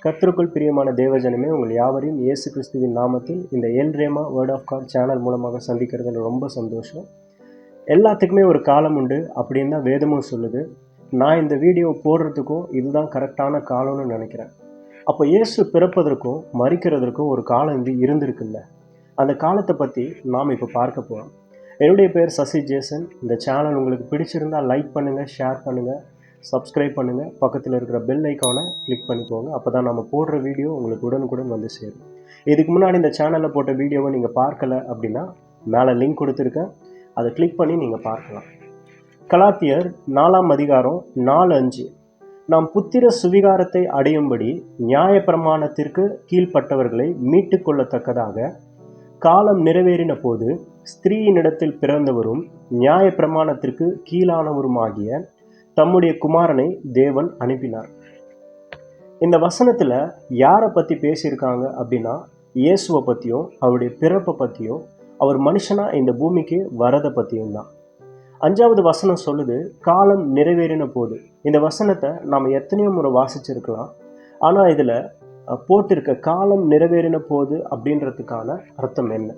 கர்த்தருக்குள் பிரியமான தேவஜனமே, உங்கள் யாவரையும் இயேசு கிறிஸ்துவின் நாமத்தில் இந்த எல்ரேமா வேர்ட் ஆஃப் காட் சேனல் மூலமாக சந்திக்கிறதுல ரொம்ப சந்தோஷம். எல்லாத்துக்குமே ஒரு காலம் உண்டு அப்படின்னு தான் வேதமும் சொல்லுது. நான் இந்த வீடியோ போடுறதுக்கும் இதுதான் கரெக்டான காலம்னு நினைக்கிறேன். அப்போ இயேசு பிறப்பதற்கும் மரிக்கிறதற்கும் ஒரு காலம் இருந்திருக்குல்ல. அந்த காலத்தை பற்றி நாம் இப்போ பார்க்க போகிறோம். என்னுடைய பேர் சசி ஜேசன். இந்த சேனல் உங்களுக்கு பிடிச்சிருந்தால் லைக் பண்ணுங்கள், ஷேர் பண்ணுங்கள், சப்ஸ்கிரைப் பண்ணுங்கள், பக்கத்தில் இருக்கிற பெல் ஐக்கானை கிளிக் பண்ணிக்கோங்க. அப்போ தான் நம்ம போடுற வீடியோ உங்களுக்கு உடனுக்குடன் வந்து சேரும். இதுக்கு முன்னாடி இந்த சேனலில் போட்ட வீடியோவை நீங்கள் பார்க்கல அப்படின்னா மேலே லிங்க் கொடுத்துருக்கேன், அதை கிளிக் பண்ணி நீங்கள் பார்க்கலாம். கலாத்தியர் 4ஆம் அதிகாரம் 4:5. நாம் புத்திர சுவிகாரத்தை அடையும்படி நியாயப்பிரமாணத்திற்கு கீழ்ப்பட்டவர்களை மீட்டு கொள்ளத்தக்கதாக காலம் நிறைவேறின போது ஸ்திரீயினிடத்தில் பிறந்தவரும் நியாயப்பிரமாணத்திற்கு கீழானவருமாகிய தம்முடைய குமாரனை தேவன் அனுப்பினார். இந்த வசனத்தில் யாரை பற்றி பேசியிருக்காங்க அப்படின்னா, இயேசுவை பற்றியும் அவருடைய பிறப்பை பற்றியும் அவர் மனுஷனாக இந்த பூமிக்கு வரதை பற்றியும் தான். 5வது வசனம் சொல்லுது, காலம் நிறைவேறின போது. இந்த வசனத்தை நாம் எத்தனையோ முறை வாசிச்சிருக்கலாம். ஆனால் இதில் போட்டிருக்க காலம் நிறைவேறின போது அப்படின்றதுக்கான அர்த்தம் என்ன?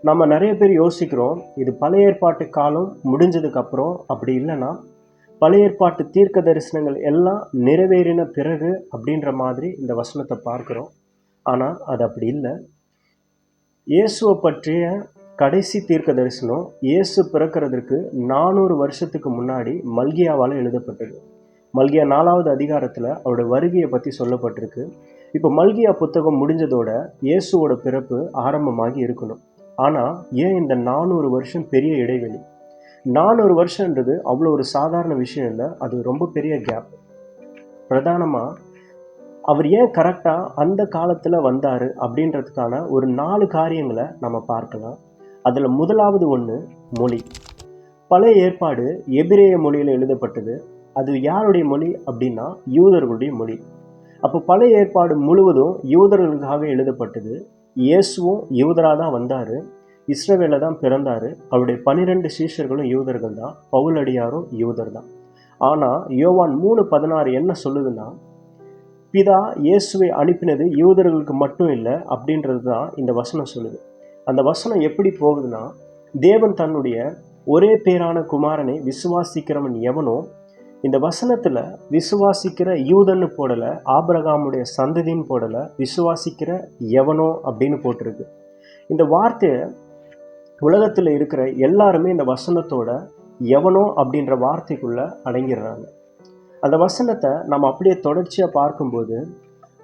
நம்ம நிறைய பேர் யோசிக்கிறோம், இது பழைய ஏற்பாட்டு காலம் முடிஞ்சதுக்கப்புறம். அப்படி இல்லைன்னா பழைய ஏற்பாட்டு தீர்க்க தரிசனங்கள் எல்லாம் நிறைவேறின பிறகு அப்படின்ற மாதிரி இந்த வசனத்தை பார்க்குறோம். ஆனால் அது அப்படி இல்லை. இயேசுவை பற்றிய கடைசி தீர்க்க தரிசனம் இயேசு பிறக்கிறதுக்கு 400 வருஷத்துக்கு முன்னாடி மல்கியாவால் எழுதப்பட்டது. மல்கியா 4வது அதிகாரத்தில் அவருடைய வருகையை பற்றி சொல்லப்பட்டிருக்கு. இப்போ மல்கியா புத்தகம் முடிஞ்சதோட இயேசுவோட பிறப்பு ஆரம்பமாகி இருக்கணும். ஆனால் ஏன் இந்த 400 வருஷம் பெரிய இடைவெளி? 400 வருஷன்றது அவ்வளோ ஒரு சாதாரண விஷயம் இல்லை, அது ரொம்ப பெரிய கேப். பிரதானமாக அவர் ஏன் கரெக்டாக அந்த காலத்தில் வந்தார் அப்படின்றதுக்கான ஒரு 4 காரியங்களை நம்ம பார்க்கலாம். அதில் முதலாவது ஒன்று மொழி. பழைய ஏற்பாடு எபிரேய மொழியில் எழுதப்பட்டது. அது யாருடைய மொழி அப்படின்னா யூதர்களுடைய மொழி. அப்போ பழைய ஏற்பாடு முழுவதும் யூதர்களுக்காக எழுதப்பட்டது. இயேசுவும் யூதராக தான் வந்தார், இஸ்ரவேலில் தான் பிறந்தார். அவருடைய 12 சீஷர்களும் யூதர்கள் தான், பவுலடியாரும் யூதர் தான். ஆனால் யோவான் 3:16 என்ன சொல்லுதுன்னா, பிதா இயேசுவை அனுப்பினது யூதர்களுக்கு மட்டும் இல்லை அப்படின்றது தான் இந்த வசனம் சொல்லுது. அந்த வசனம் எப்படி போகுதுன்னா, தேவன் தன்னுடைய ஒரே பேரான குமாரனை விசுவாசிக்கிறவன் எவனோ, இந்த வசனத்தில் விசுவாசிக்கிற யூதன்னு போடலை, ஆபிரகாமுடைய சந்ததின்னு போடலை, விசுவாசிக்கிற எவனோ அப்படின்னு போட்டிருக்கு. இந்த வார்த்தையை உலகத்தில் இருக்கிற எல்லாருமே இந்த வசனத்தோட எவனோ அப்படின்ற வார்த்தைக்குள்ளே அடங்கிடுறாங்க. அந்த வசனத்தை நம்ம அப்படியே தொடர்ச்சியாக பார்க்கும்போது,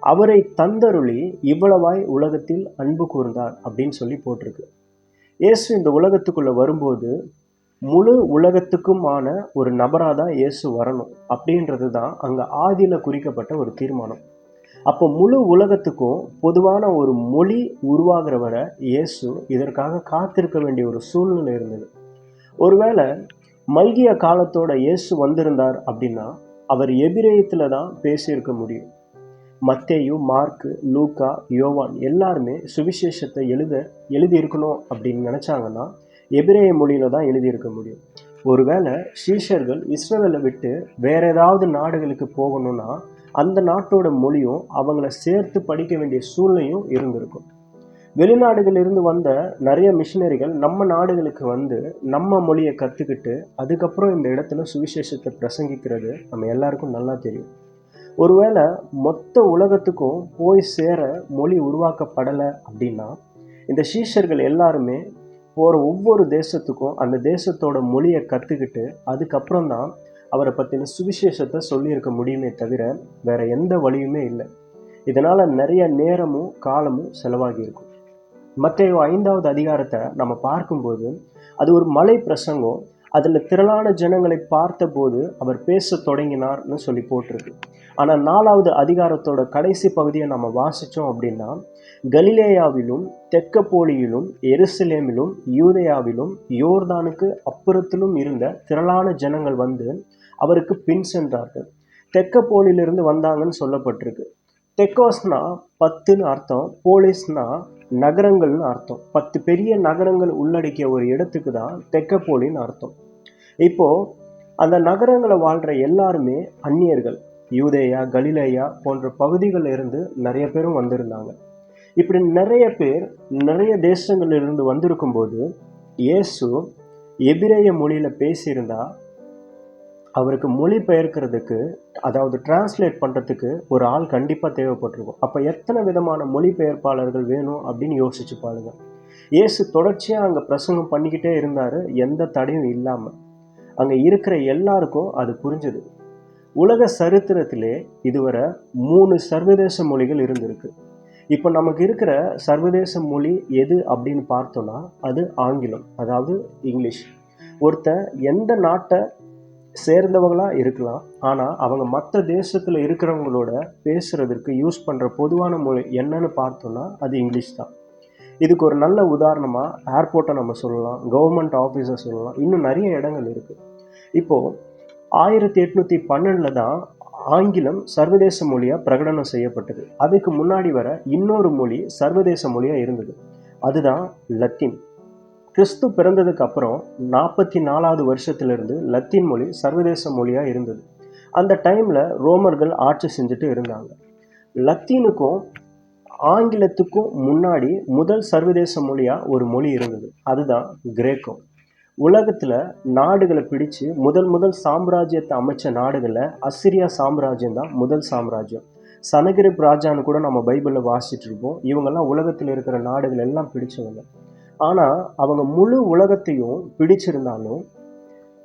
அவரை தந்தருளி இவ்வளவாய் உலகத்தில் அன்பு கூர்ந்தார் அப்படின்னு சொல்லி போட்டிருக்கு. இயேசு இந்த உலகத்துக்குள்ளே வரும்போது முழு உலகத்துக்குமான ஒரு நபராக தான் இயேசு வரணும் அப்படின்றது தான் அங்கே ஆதியில் குறிக்கப்பட்ட ஒரு தீர்மானம். அப்போ முழு உலகத்துக்கும் பொதுவான ஒரு மொழி உருவாகிற வரை இயேசு இதற்காக காத்திருக்க வேண்டிய ஒரு சூழ்நிலை இருந்தது. ஒருவேளை மல்கியா காலத்தோட இயேசு வந்திருந்தார் அப்படின்னா அவர் எபிரேயத்தில் தான் பேசியிருக்க முடியும். மத்தேயு, மார்க்கு, லூக்கா, யோவான் எல்லாருமே சுவிசேஷத்தை எழுதியிருக்கணும் அப்படின்னு நினச்சாங்கன்னா எபிரேய மொழியில் தான் எழுதியிருக்க முடியும். ஒருவேளை சீஷர்கள் இஸ்ரவேலை விட்டு வேற ஏதாவது நாடுகளுக்கு போகணும்னா அந்த நாட்டோட மொழியும் அவங்கள சேர்த்து படிக்க வேண்டிய சூழ்நிலையும் இருந்திருக்கும். வெளிநாடுகளிலிருந்து வந்த நிறைய மிஷினரிகள் நம்ம நாடுகளுக்கு வந்து நம்ம மொழியை கற்றுக்கிட்டு அதுக்கப்புறம் இந்த இடத்துல சுவிசேஷத்தை பிரசங்கிக்கிறது நம்ம எல்லாருக்கும் நல்லா தெரியும். ஒருவேளை மொத்த உலகத்துக்கும் போய் சேர மொழி உருவாக்கப்படலை அப்படின்னா இந்த சீஷர்கள் எல்லாருமே போகிற ஒவ்வொரு தேசத்துக்கும் அந்த தேசத்தோட மொழியை கற்றுக்கிட்டு அதுக்கப்புறம் தான் அவரை பற்றின சுவிசேஷத்தை சொல்லியிருக்க முடியுமே தவிர வேற எந்த வழியுமே இல்லை. இதனால் நிறைய நேரமும் காலமும் செலவாகி இருக்கும். மத்தேயு 5வது அதிகாரத்தை நம்ம பார்க்கும்போது அது ஒரு மலை பிரசங்கம். அதில் திரளான ஜனங்களை பார்த்தபோது அவர் பேச தொடங்கினார்னு சொல்லி போட்டிருக்கு. ஆனால் 4வது அதிகாரத்தோட கடைசி பகுதியை நம்ம வாசித்தோம் அப்படின்னா, கலிலேயாவிலும் தெக்கப்போலியிலும் எருசலேமிலும் யூதேயாவிலும் யோர்தானுக்கு அப்புறத்திலும் இருந்த திரளான ஜனங்கள் வந்து அவருக்கு பின் சென்றார்கள். தெக்கப்போலியிலிருந்து வந்தாங்கன்னு சொல்லப்பட்டிருக்கு. தெக்கோஸ்னா 10ன்னு அர்த்தம், போலிஸ்னா நகரங்கள்னு அர்த்தம். 10 பெரிய நகரங்கள் உள்ளடக்கிய ஒரு இடத்துக்கு தான் தெக்கப்போலின்னு அர்த்தம். இப்போ அந்த நகரங்களை வாழ்கிற எல்லாருமே அந்நியர்கள். யூதேயா, கலிலேயா போன்ற பகுதிகளில் இருந்து நிறைய பேரும் வந்திருந்தாங்க. இப்படி நிறைய பேர் நிறைய தேசங்களிலிருந்து வந்திருக்கும் போது இயேசு எபிரேய மொழியில பேசியிருந்தா அவருக்கு மொழி பெயர்க்கிறதுக்கு, அதாவது டிரான்ஸ்லேட் பண்ணுறதுக்கு ஒரு ஆள் கண்டிப்பாக தேவைப்பட்டிருக்கும். அப்போ எத்தனை விதமான மொழிபெயர்ப்பாளர்கள் வேணும் அப்படின்னு யோசிச்சு பாருங்க. இயேசு தொடர்ச்சியாக அங்கே பிரசங்கம் பண்ணிக்கிட்டே இருந்தார், எந்த தடையும் இல்லாமல். அங்கே இருக்கிற எல்லாருக்கும் அது புரிஞ்சுது. உலக சரித்திரத்திலே இதுவரை 3 சர்வதேச மொழிகள் இருந்திருக்கு. இப்போ நமக்கு இருக்கிற சர்வதேச மொழி எது அப்படின்னு பார்த்தோன்னா அது ஆங்கிலம், அதாவது இங்கிலீஷ். ஒருத்தன் எந்த நாட்டை சேர்ந்தவங்களா இருக்கலாம், ஆனால் அவங்க மற்ற தேசத்தில் இருக்கிறவங்களோட பேசுறதுக்கு யூஸ் பண்ணுற பொதுவான மொழி என்னன்னு பார்த்தோன்னா அது இங்கிலீஷ் தான். இதுக்கு ஒரு நல்ல உதாரணமாக ஏர்போர்ட்டை நம்ம சொல்லலாம், கவர்மெண்ட் ஆஃபீஸை சொல்லலாம், இன்னும் நிறைய இடங்கள் இருக்குது. இப்போது 1812 தான் ஆங்கிலம் சர்வதேச மொழியாக பிரகடனம் செய்யப்பட்டது. அதுக்கு முன்னாடி வர இன்னொரு மொழி சர்வதேச மொழியாக இருந்தது, அதுதான் லத்தீன். கிறிஸ்து பிறந்ததுக்கு அப்புறம் 44வது வருஷத்திலிருந்து லத்தீன் மொழி சர்வதேச மொழியாக இருந்தது. அந்த டைமில் ரோமர்கள் ஆட்சி செஞ்சுட்டு இருந்தாங்க. லத்தீனுக்கும் ஆங்கிலத்துக்கும் முன்னாடி முதல் சர்வதேச மொழியாக ஒரு மொழி இருந்தது, அதுதான் கிரேக்கம். உலகத்தில் நாடுகளை பிடிச்சு முதல் சாம்ராஜ்யத்தை அமைச்ச நாடுகளில் அசிரியா சாம்ராஜ்யம் தான் முதல் சாம்ராஜ்யம். சனகிரிப் ராஜான்னு கூட நம்ம பைபிளில் வாசிச்சுட்டு இருப்போம். இவங்கெல்லாம் உலகத்தில் இருக்கிற நாடுகள் எல்லாம் பிடிச்சவங்க. ஆனால் அவங்க முழு உலகத்தையும் பிடிச்சிருந்தாலும்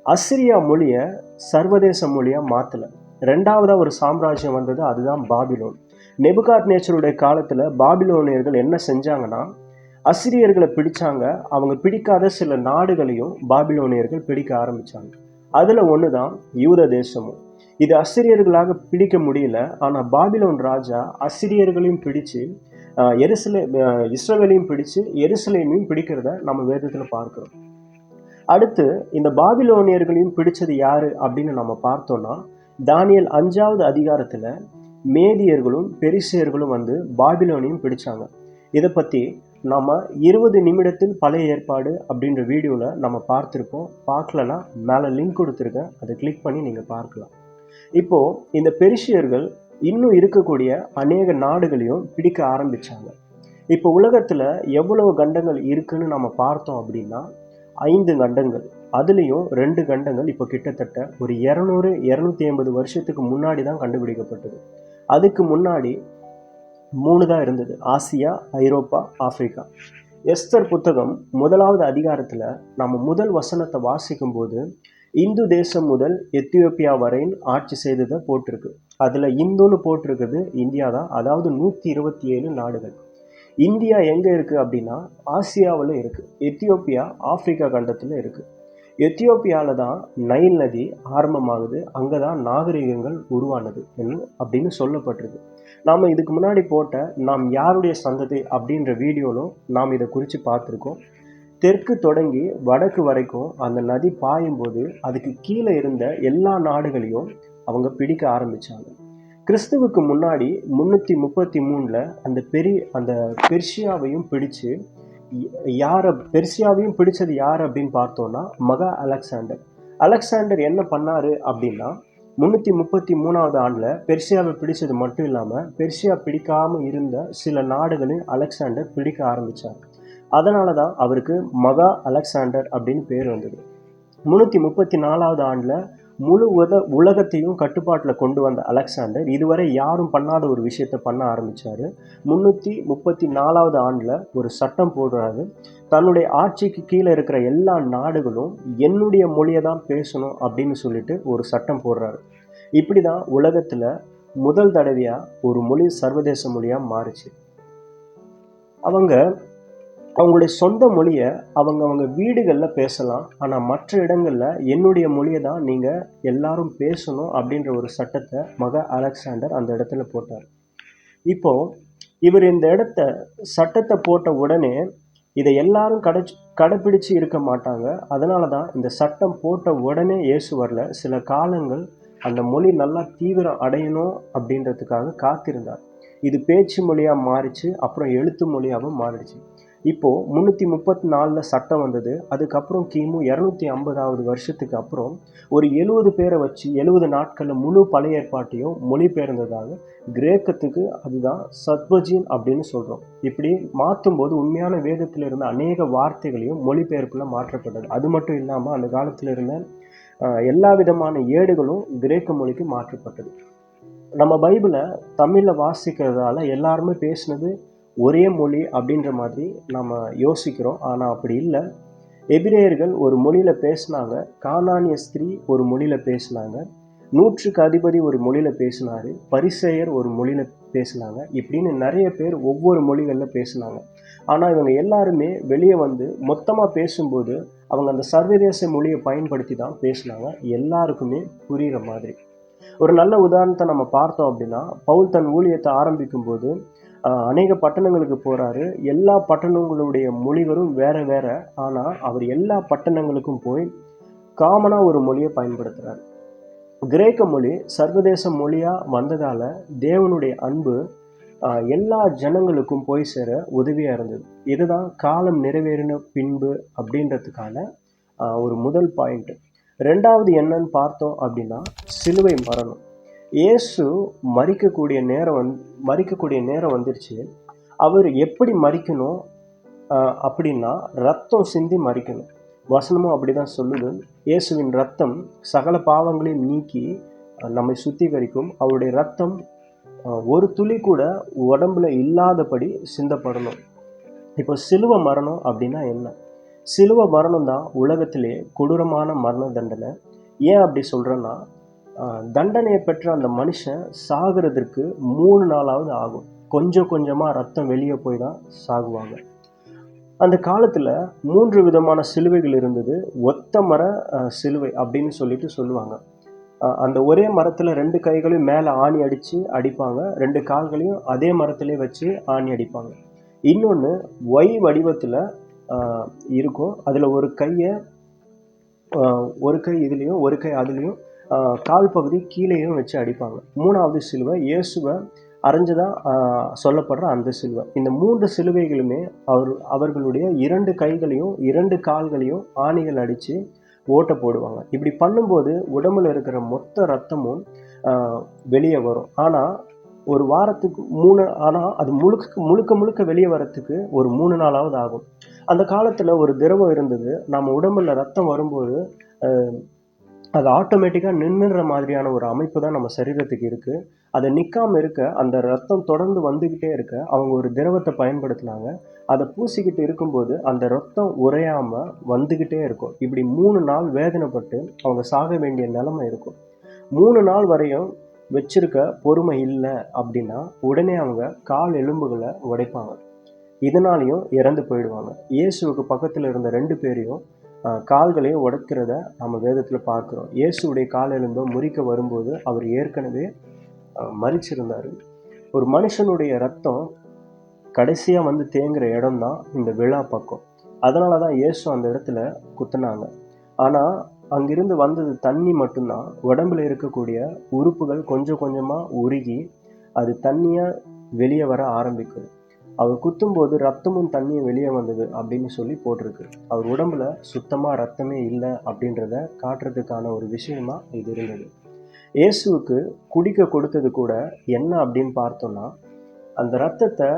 அசிரியா மொழியை சர்வதேச மொழியாக மாற்றலை. ரெண்டாவதாக ஒரு சாம்ராஜ்யம் வந்தது, அதுதான் பாபிலோன். நேபுகாத்நேச்சருடைய காலத்தில் பாபிலோனியர்கள் என்ன செஞ்சாங்கன்னா அசிரியர்களை பிடிச்சாங்க. அவங்க பிடிக்காத சில நாடுகளையும் பாபிலோனியர்கள் பிடிக்க ஆரம்பித்தாங்க. அதில் ஒன்று தான் யூத தேசமும். இது அசிரியர்களாக பிடிக்க முடியல, ஆனால் பாபிலோன் ராஜா அசிரியர்களையும் பிடிச்சு இஸ்ரவேலையும் பிடிச்சு எருசலேமையும் பிடிக்கிறத நம்ம வேதத்தில் பார்க்கிறோம். அடுத்து இந்த பாபிலோனியர்களையும் பிடிச்சது யாரு அப்படின்னு நம்ம பார்த்தோம்னா தானியேல் 5வது அதிகாரத்தில் மேதியர்களும் பெரிசியர்களும் வந்து பாபிலோனையும் பிடிச்சாங்க. இதை பற்றி நம்ம 20 நிமிடத்தில் பழைய ஏற்பாடு அப்படின்ற வீடியோவில் நம்ம பார்த்துருப்போம். பார்க்கலன்னா மேலே லிங்க் கொடுத்துருக்கேன், அதை கிளிக் பண்ணி நீங்கள் பார்க்கலாம். இப்போது இந்த பெரிசியர்கள் இன்னும் இருக்கக்கூடிய அநேக நாடுகளையும் பிடிக்க ஆரம்பித்தாங்க. இப்போ உலகத்தில் எவ்வளவு கண்டங்கள் இருக்குன்னு நம்ம பார்த்தோம் அப்படின்னா 5 கண்டங்கள். அதுலேயும் 2 கண்டங்கள் இப்போ கிட்டத்தட்ட ஒரு 200-250 வருஷத்துக்கு முன்னாடி தான் கண்டுபிடிக்கப்பட்டது. அதுக்கு முன்னாடி 3 தான் இருந்தது, ஆசியா, ஐரோப்பா, ஆப்பிரிக்கா. எஸ்தர் புத்தகம் 1வது அதிகாரத்தில் நம்ம முதல் வசனத்தை வாசிக்கும் போது இந்து தேசம் முதல் எத்தியோப்பியா வரையும் ஆட்சி செய்ததை போட்டிருக்கு. அதில் இந்துன்னு போட்டிருக்குது இந்தியா தான், அதாவது 127 நாடுகள். இந்தியா எங்கே இருக்குது அப்படின்னா ஆசியாவில் இருக்குது. எத்தியோப்பியா ஆப்பிரிக்கா கண்டத்தில் இருக்குது. எத்தியோப்பியாவில் தான் நைல் நதி ஆரம்பமாகுது, அங்கே தான் நாகரிகங்கள் உருவானது அப்படின்னு சொல்லப்பட்டிருக்கு. நாம் இதுக்கு முன்னாடி போட்ட நாம் யாருடைய சந்ததி அப்படின்ற வீடியோலும் நாம் இதை குறித்து பார்த்துருக்கோம். தெற்கு தொடங்கி வடக்கு வரைக்கும் அந்த நதி பாயும்போது அதுக்கு கீழே இருந்த எல்லா நாடுகளையும் அவங்க பிடிக்க ஆரம்பித்தாங்க. கிறிஸ்துவுக்கு முன்னாடி 333 அந்த பெர்ஷியாவையும் பிடிச்சு பெர்ஷியாவையும் பிடிச்சது யார் அப்படின்னு பார்த்தோன்னா மகா அலெக்சாண்டர் என்ன பண்ணாரு அப்படின்னா 333வது ஆண்டில் பெர்ஷியாவை பிடிச்சது மட்டும் இல்லாமல் பெர்ஷியா பிடிக்காமல் இருந்த சில நாடுகளையும் அலெக்சாண்டர் பிடிக்க ஆரம்பித்தார். அதனால தான் அவருக்கு மகா அலெக்சாண்டர் அப்படின்னு பேர் வந்தது. 334வது ஆண்டில் முழு உலகத்தையும் கட்டுப்பாட்டில் கொண்டு வந்த அலெக்சாண்டர் இதுவரை யாரும் பண்ணாத ஒரு விஷயத்தை பண்ண ஆரம்பித்தார். 334வது ஆண்டில் ஒரு சட்டம் போடுறாரு. தன்னுடைய ஆட்சிக்கு கீழே இருக்கிற எல்லா நாடுகளும் என்னுடைய மொழியை தான் பேசணும் அப்படின்னு சொல்லிட்டு ஒரு சட்டம் போடுறாரு. இப்படி தான் உலகத்தில் முதல் தடவையாக ஒரு மொழி சர்வதேச மொழியாக மாறுச்சு. அவங்களுடைய சொந்த மொழியை அவங்க வீடுகளில் பேசலாம், ஆனால் மற்ற இடங்களில் என்னுடைய மொழியை தான் நீங்கள் எல்லாரும் பேசணும் அப்படின்ற ஒரு சட்டத்தை மகா அலெக்சாண்டர் அந்த இடத்துல போட்டார். இப்போது இவர் இந்த சட்டத்தை போட்ட உடனே இதை எல்லாரும் கடைப்பிடிச்சு இருக்க மாட்டாங்க. அதனால தான் இந்த சட்டம் போட்ட உடனே இயேசு வரல. சில காலங்கள் அந்த மொழி நல்லா தீவிரம் அடையணும் அப்படின்றதுக்காக காத்திருந்தார். இது பேச்சு மொழியாக மாறிச்சு, அப்புறம் எழுத்து மொழியாகவும் மாறிடுச்சு. இப்போது 334 சட்டம் வந்தது. அதுக்கப்புறம் கிமு 250வது வருஷத்துக்கு அப்புறம் ஒரு 70 பேரை வச்சு 70 நாட்களில் முழு பழைய ஏற்பாட்டையும் மொழிபெயர்ந்ததாக கிரேக்கத்துக்கு அதுதான் சத்வஜீன் அப்படின்னு சொல்கிறோம். இப்படி மாற்றும்போது உண்மையான வேதத்தில் இருந்த அநேக வார்த்தைகளையும் மொழிபெயர்ப்பில் மாற்றப்பட்டது. அது மட்டும் இல்லாமல் அந்த காலத்தில் இருந்த எல்லா விதமான ஏடுகளும் கிரேக்க மொழிக்கு மாற்றப்பட்டது. நம்ம பைபிளை தமிழில் வாசிக்கிறதால எல்லாருமே பேசுனது ஒரே மொழி அப்படின்ற மாதிரி நம்ம யோசிக்கிறோம். ஆனால் அப்படி இல்லை. எபிரேயர்கள் ஒரு மொழியில் பேசினாங்க, கானானிய ஸ்திரீ ஒரு மொழியில் பேசினாங்க, 100க்கு அதிபதி ஒரு மொழியில் பேசினார், பரிசேயர் ஒரு மொழியில் பேசினாங்க. இப்படின்னு நிறைய பேர் ஒவ்வொரு மொழிகளில் பேசினாங்க. ஆனால் இவங்க எல்லாருமே வெளியே வந்து மொத்தமாக பேசும்போது அவங்க அந்த சர்வதேச மொழியை பயன்படுத்தி தான் பேசினாங்க, எல்லாருக்குமே புரிகிற மாதிரி. ஒரு நல்ல உதாரணத்தை நம்ம பார்த்தோம் அப்படின்னா, பவுல் தன் ஊழியத்தை ஆரம்பிக்கும் போது அநேக பட்டணங்களுக்கு போகிறாரு. எல்லா பட்டணங்களுடைய மொழிகளும் வேற வேற. ஆனால் அவர் எல்லா பட்டணங்களுக்கும் போய் காமனாக ஒரு மொழியை பயன்படுத்துகிறார். கிரேக்க மொழி சர்வதேச மொழியாக வந்ததால் தேவனுடைய அன்பு எல்லா ஜனங்களுக்கும் போய் சேர உதவியாக இருந்தது. இதுதான் காலம் நிறைவேறின பின்பு அப்படின்றதுக்கான ஒரு முதல் பாயிண்ட். ரெண்டாவது என்னன்னு பார்த்தோம் அப்படின்னா, சிலுவை மரணம். இயேசு மரிக்கக்கூடிய நேரம் வந்துருச்சு. அவர் எப்படி மரிக்கணும் அப்படின்னா, ரத்தம் சிந்தி மரிக்கணும். வசனமும் அப்படி தான் சொல்லுது. இயேசுவின் ரத்தம் சகல பாவங்களையும் நீக்கி நம்மை சுத்திகரிக்கும். அவருடைய ரத்தம் ஒரு துளி கூட உடம்புல இல்லாதபடி சிந்தப்படணும். இப்போ சிலுவை மரணம் அப்படின்னா என்ன? சிலுவை மரணம் தான் உலகத்திலே கொடூரமான மரண தண்டனை. ஏன் அப்படி சொல்கிறேன்னா, தண்டனையை பெற்ற அந்த மனுஷன் சாகிறதுக்கு 3 நாளாவது ஆகும். கொஞ்சம் கொஞ்சமாக ரத்தம் வெளியே போய் தான் சாகுவாங்க. அந்த காலத்தில் 3 விதமான சிலுவைகள் இருந்தது. ஒத்த மர சிலுவை அப்படின்னு சொல்லுவாங்க. அந்த ஒரே மரத்தில் 2 கைகளையும் மேலே ஆணி அடிப்பாங்க, 2 கால்களையும் அதே மரத்திலே வச்சு ஆணி அடிப்பாங்க. இன்னொன்று ஒய் வடிவத்தில் இருக்கும். அதில் ஒரு கை இதுலேயும் ஒரு கை அதுலேயும் கால் பகுதி கீழேயும் வச்சு அடிப்பாங்க. 3வது சிலுவை இயேசுவை அரைஞ்சதாக சொல்லப்படுற அந்த சிலுவை. இந்த 3 சிலுவைகளுமே அவர்களுடைய 2 கைகளையும் 2 கால்களையும் ஆணிகள் அடித்து ஓட்ட போடுவாங்க. இப்படி பண்ணும்போது உடம்புல இருக்கிற மொத்த ரத்தமும் வெளியே வரும். ஆனால் ஒரு வாரத்துக்கு 3, ஆனால் அது முழுக்க வெளியே வரத்துக்கு ஒரு 3 நாளாவது ஆகும். அந்த காலத்தில் ஒரு திரவம் இருந்தது. நம்ம உடம்புல ரத்தம் வரும்போது அது ஆட்டோமேட்டிக்காக நின்றுற மாதிரியான ஒரு அமைப்பு தான் நம்ம சரீரத்துக்கு இருக்குது. அதை நிற்காமல் இருக்க, அந்த ரத்தம் தொடர்ந்து வந்துக்கிட்டே இருக்க அவங்க ஒரு திரவத்தை பயன்படுத்தினாங்க. அதை பூசிக்கிட்டு இருக்கும்போது அந்த ரத்தம் உறையாமல் வந்துக்கிட்டே இருக்கும். இப்படி 3 நாள் வேதனைப்பட்டு அவங்க சாக வேண்டிய நிலைமை இருக்கும். 3 நாள் வரையும் வச்சிருக்க பொறுமை இல்லை அப்படின்னா உடனே அவங்க கால் எலும்புகளை உடைப்பாங்க. இதனாலையும் இறந்து போயிடுவாங்க. இயேசுவுக்கு பக்கத்தில் இருந்த 2 பேரையும் கால்களையும் உடைக்கிறத நம்ம வேதத்தில் பார்க்குறோம். இயேசுடைய கால் எலும்பை முறிக்க வரும்போது அவர் ஏற்கனவே மரிச்சிருந்தார். ஒரு மனுஷனுடைய ரத்தம் கடைசியாக வந்து தேங்குற இடம் தான் இந்த விழா பக்கம். அதனால தான் இயேசு அந்த இடத்துல குத்துனாங்க. ஆனால் அங்கிருந்து வந்தது தண்ணி மட்டும்தான். உடம்புல இருக்கக்கூடிய உறுப்புகள் கொஞ்சம் கொஞ்சமாக உருகி அது தண்ணியாக வெளியே வர ஆரம்பிக்குது. அவர் குத்தும்போது ரத்தமும் தண்ணியும் வெளியே வந்தது அப்படின்னு சொல்லி போட்டிருக்கு. அவர் உடம்புல சுத்தமாக ரத்தமே இல்லை அப்படின்றத காட்டுறதுக்கான ஒரு விஷயமா இது இருந்தது. இயேசுவுக்கு குடிக்க கொடுத்தது கூட என்ன அப்படின்னு பார்த்தோன்னா, அந்த ரத்தத்தை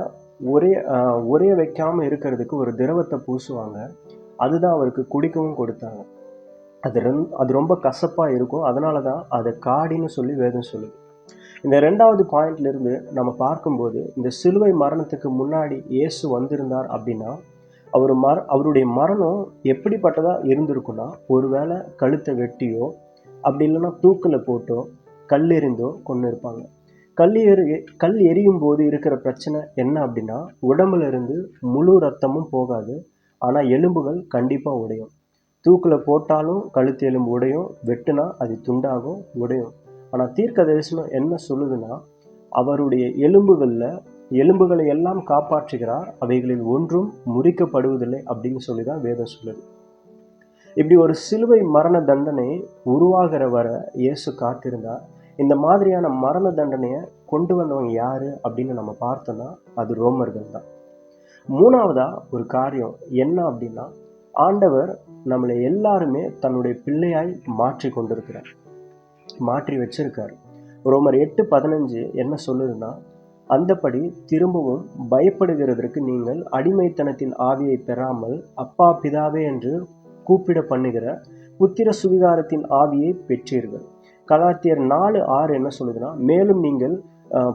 ஒரே வைக்காமல் இருக்கிறதுக்கு ஒரு திரவத்தை பூசுவாங்க. அதுதான் அவருக்கு குடிக்கவும் கொடுத்தாங்க. அது ரொம்ப கசப்பாக இருக்கும். அதனால தான் அதை காடின்னு சொல்லி வேதம் சொல்லுது. இந்த 2வது பாயிண்ட்லேருந்து நம்ம பார்க்கும்போது, இந்த சிலுவை மரணத்துக்கு முன்னாடி இயேசு வந்திருந்தார் அப்படின்னா, அவருடைய மரணம் எப்படிப்பட்டதாக இருந்திருக்குன்னா, ஒருவேளை கழுத்தை வெட்டியோ அப்படி இல்லைன்னா தூக்கில் போட்டோ கல் எறிந்தோ கொண்டு இருப்பாங்க. கல் எரியும் போது இருக்கிற பிரச்சனை என்ன அப்படின்னா, உடம்புல இருந்து முழு ரத்தமும் போகாது, ஆனால் எலும்புகள் கண்டிப்பாக உடையும். தூக்கில் போட்டாலும் கழுத்து எலும்பு உடையும், வெட்டுனா அது துண்டாகும், உடையும். ஆனால் தீர்க்க தரிசனம் என்ன சொல்லுதுன்னா, அவருடைய எலும்புகளை எல்லாம் காப்பாற்றுகிறார், அவைகளில் ஒன்றும் முறிக்கப்படுவதில்லை அப்படின்னு சொல்லி தான் வேதம் சொல்லுது. இப்படி ஒரு சிலுவை மரண தண்டனை உருவாகிற வர இயேசு காத்திருந்தார். இந்த மாதிரியான மரண தண்டனையை கொண்டு வந்தவங்க யாரு அப்படின்னு நம்ம பார்த்தோம்னா அது ரோமர்கள் தான். மூணாவதா ஒரு காரியம் என்ன அப்படின்னா, ஆண்டவர் நம்மளை எல்லாருமே தன்னுடைய பிள்ளையாய் மாற்றி கொண்டிருக்கிறார், மாற்றி வச்சிருக்காரு. ரோமர் 8:15 என்ன சொல்லுதுன்னா, அந்தபடி திரும்பவும் பயப்படுகிறதற்கு நீங்கள் அடிமைத்தனத்தின் ஆவியை பெறாமல் அப்பா பிதாவே என்று கூப்பிட பண்ணுகிற புத்திர சுவிகாரத்தின் ஆவியை பெற்றீர்கள். கலாத்தியர் 4:6 என்ன சொல்லுதுன்னா, மேலும் நீங்கள்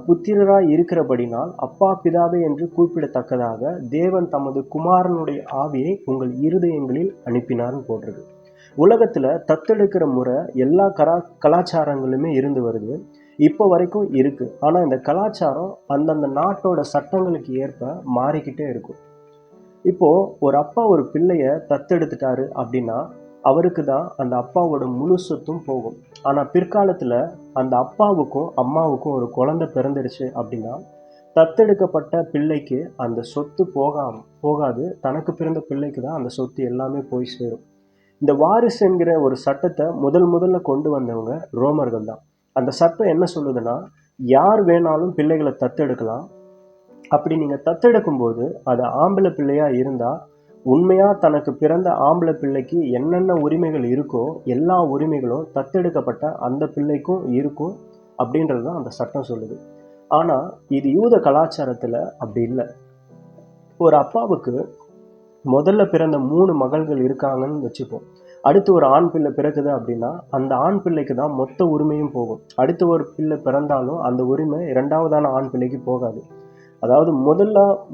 புத்திரராய் இருக்கிறபடினால் அப்பா பிதாவே என்று கூப்பிடத்தக்கதாக தேவன் தமது குமாரனுடைய ஆவியை உங்கள் இருதயங்களில் அனுப்பினார்னு போட்டிருக்கு. உலகத்துல தத்தெடுக்கிற முறை எல்லா கலாச்சாரங்களுமே இருந்து வருது, இப்போ வரைக்கும் இருக்கு. ஆனா இந்த கலாச்சாரம் அந்தந்த நாட்டோட சட்டங்களுக்கு ஏற்ப மாறிக்கிட்டே இருக்கும். இப்போ ஒரு அப்பா ஒரு பிள்ளைய தத்தெடுத்துட்டாரு அப்படின்னா அவருக்கு தான் அந்த அப்பாவோட முழு சொத்தும் போகும். ஆனா பிற்காலத்துல அந்த அப்பாவுக்கும் அம்மாவுக்கும் ஒரு குழந்தை பிறந்துடுச்சு அப்படின்னா தத்தெடுக்கப்பட்ட பிள்ளைக்கு அந்த சொத்து போகாது, தனக்கு பிறந்த பிள்ளைக்கு தான் அந்த சொத்து எல்லாமே போய் சேரும். இந்த வாரிசு என்கிற ஒரு சட்டத்தை முதல்ல கொண்டு வந்தவங்க ரோமர்கள் தான். அந்த சட்டம் என்ன சொல்லுதுன்னா, யார் வேணாலும் பிள்ளைகளை தத்தெடுக்கலாம். அப்படி நீங்க தத்தெடுக்கும் போது அது ஆம்பளை பிள்ளையா இருந்தா உண்மையா தனக்கு பிறந்த ஆம்பளை பிள்ளைக்கு என்னென்ன உரிமைகள் இருக்கோ எல்லா உரிமைகளும் தத்தெடுக்கப்பட்ட அந்த பிள்ளைக்கும் இருக்கும் அப்படின்றது தான் அந்த சட்டம் சொல்லுது. ஆனா இது யூத கலாச்சாரத்துல அப்படி இல்லை. ஒரு அப்பாவுக்கு முதல்ல பிறந்த 3 மகள்கள் இருக்காங்கன்னு வச்சுப்போம். அடுத்து ஒரு ஆண் பிள்ளை பிறக்குது அப்படின்னா அந்த ஆண் பிள்ளைக்கு தான் மொத்த உரிமையும் போகும். அடுத்து ஒரு பிள்ளை பிறந்தாலும் அந்த உரிமை இரண்டாவதான ஆண் பிள்ளைக்கு போகாது. அதாவது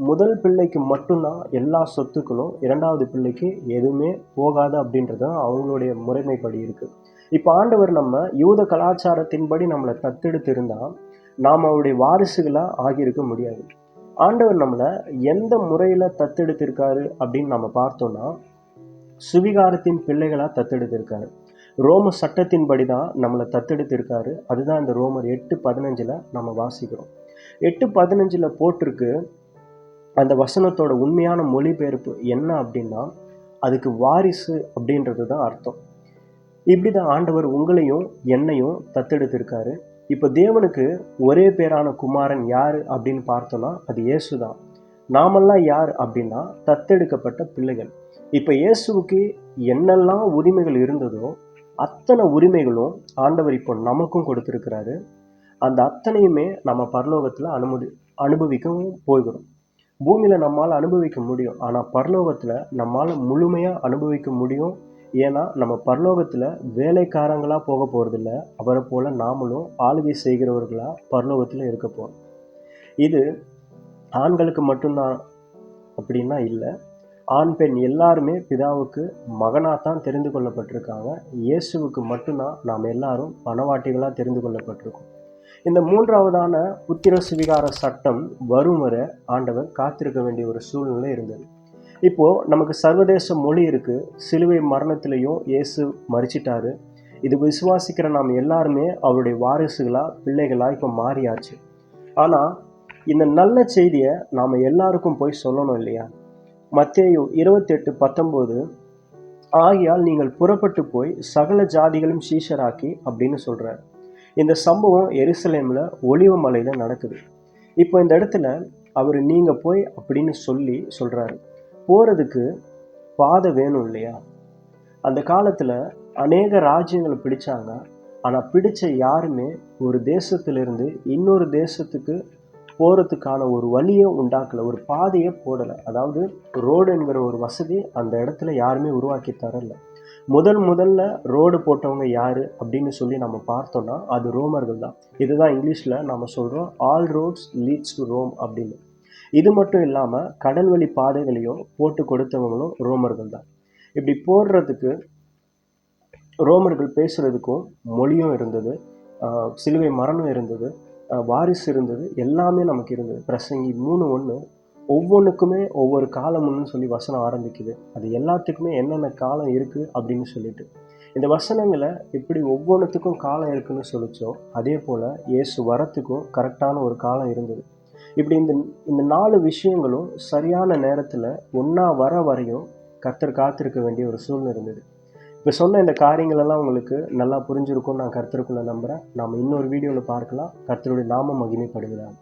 முதல் பிள்ளைக்கு மட்டும்தான் எல்லா சொத்துக்களும், இரண்டாவது பிள்ளைக்கு எதுவுமே போகாது அப்படின்றது அவங்களுடைய முறைமைப்படி இருக்கு. இப்போ ஆண்டவர் நம்ம யூத கலாச்சாரத்தின்படி நம்மளை தத்தெடுத்து இருந்தா நாம் அவருடைய வாரிசுகளா ஆகியிருக்க முடியாது. ஆண்டவர் நம்மளை எந்த முறையில தத்தெடுத்திருக்காரு அப்படின்னு நம்ம பார்த்தோம்னா சுவிகாரத்தின் பிள்ளைகளா தத்தெடுத்திருக்காரு. ரோம சட்டத்தின்படி தான் நம்மளை தத்தெடுத்திருக்காரு. அதுதான் இந்த ரோமர் 8:15 நம்ம வாசிக்கிறோம். 8:15 போட்டிருக்கு. அந்த வசனத்தோட உண்மையான மொழிபெயர்ப்பு என்ன அப்படின்னா அதுக்கு வாரிசு அப்படின்றது தான் அர்த்தம். இப்படிதான் ஆண்டவர் உங்களையும் என்னையும் தத்தெடுத்திருக்காரு. இப்போ தேவனுக்கு ஒரே பேரான குமாரன் யாரு அப்படின்னு பார்த்தோம்னா அது இயேசு தான். நாமெல்லாம் யார் அப்படின்னா தத்தெடுக்கப்பட்ட பிள்ளைகள். இப்போ இயேசுவுக்கு என்னெல்லாம் உரிமைகள் இருந்ததோ அத்தனை உரிமைகளும் ஆண்டவர் இப்போ நமக்கும் கொடுத்துருக்கிறாரு. அந்த அத்தனையுமே நம்ம பரலோகத்தில் அனுபவிக்கவும் போகிறோம். பூமியில் நம்மால் அனுபவிக்க முடியும், ஆனால் பரலோகத்தில் நம்மால் முழுமையாக அனுபவிக்க முடியும். ஏன்னா நம்ம பரலோகத்தில் வேலைக்காரங்களாக போக போகிறதில்ல, அவரை போல் நாமளும் ஆளுகை செய்கிறவர்களாக பரலோகத்தில் இருக்க போகிறோம். இது ஆண்களுக்கு மட்டும்தான் அப்படின்னா இல்லை, ஆண் பெண் எல்லாருமே பிதாவுக்கு மகனாகத்தான் தெரிந்து கொள்ளப்பட்டிருக்காங்க. இயேசுவுக்கு மட்டும்தான் நாம் எல்லாரும் மனவாட்டிகளாக தெரிந்து கொள்ளப்பட்டிருக்கோம். இந்த மூன்றாவதான புத்திர சுவிகார சட்டம் வரும் வரை ஆண்டவர் காத்திருக்க வேண்டிய ஒரு சூழ்நிலை இருந்தது. இப்போ நமக்கு சர்வதேச மொழி இருக்கு, சிலுவை மரணத்திலையும் இயேசு மரிச்சிட்டாரு. இது விசுவாசிக்கிற நாம் எல்லாருமே அவருடைய வாரிசுகளா பிள்ளைகளா இப்போ மாறியாச்சு. ஆனா இந்த நல்ல செய்தியை நாம எல்லாருக்கும் போய் சொல்லணும் இல்லையா? மத்தேயு 28:19 ஆகையால் நீங்கள் புறப்பட்டு போய் சகல ஜாதிகளும் சீஷராக்கி அப்படின்னு சொல்றாரு. இந்த சம்பவம் எருசலேம்ல ஒலிவ மலையில நடக்குது. இப்போ இந்த இடத்துல அவர் நீங்க போய் அப்படின்னு சொல்றாரு. போறதுக்கு பாதை வேணும் இல்லையா? அந்த காலத்துல அநேக ராஜ்யங்களை பிடிச்சாங்க. ஆனா பிடிச்ச யாருமே ஒரு தேசத்திலிருந்து இன்னொரு தேசத்துக்கு போறதுக்கான ஒரு வழியை உண்டாக்கல, ஒரு பாதையை போடலை. அதாவது ரோடு என்கிற ஒரு வசதி அந்த இடத்துல யாருமே உருவாக்கி தரல. முதல்ல ரோடு போட்டவங்க யாரு அப்படின்னு சொல்லி நம்ம பார்த்தோம்னா அது ரோமர்கள் தான். இதுதான் இங்கிலீஷ்ல நம்ம சொல்றோம் all roads leads to Rome அப்படின்னு. இது மட்டும் இல்லாம கடல் வழி பாதைகளையும் போட்டு கொடுத்தவங்களும் ரோமர்கள் தான். இப்படி போடுறதுக்கு ரோமர்கள் பேசுறதுக்கும் மொழியும் இருந்தது, சிலுவை மரணம் இருந்தது, வாரிசு இருந்தது, எல்லாமே நமக்கு இருந்தது. பிரசங்கி 3:1 ஒவ்வொன்றுக்குமே ஒவ்வொரு காலம்னு சொல்லி வசனம் ஆரம்பிக்குது. அது எல்லாத்துக்குமே என்னென்ன காலம் இருக்குது அப்படின்னு சொல்லிட்டு இந்த வசனங்களை எப்படி ஒவ்வொன்றுத்துக்கும் காலம் இருக்குன்னு சொல்லிச்சோ அதே போல் இயேசு வரத்துக்கும் கரெக்டான ஒரு காலம் இருந்தது. இப்படி இந்த 4 விஷயங்களும் சரியான நேரத்தில் ஒன்றா வர வரையும் கர்த்தர் காத்திருக்க வேண்டிய ஒரு சூழ்நிலை இருந்தது. இப்போ சொன்ன இந்த காரியங்களெல்லாம் உங்களுக்கு நல்லா புரிஞ்சிருக்கும்னு நான் கர்த்தருக்குள்ள நம்புகிறேன். நாம் இன்னொரு வீடியோவில் பார்க்கலாம். கர்த்தருடைய நாமம் மகிமைப்படுகிறார்.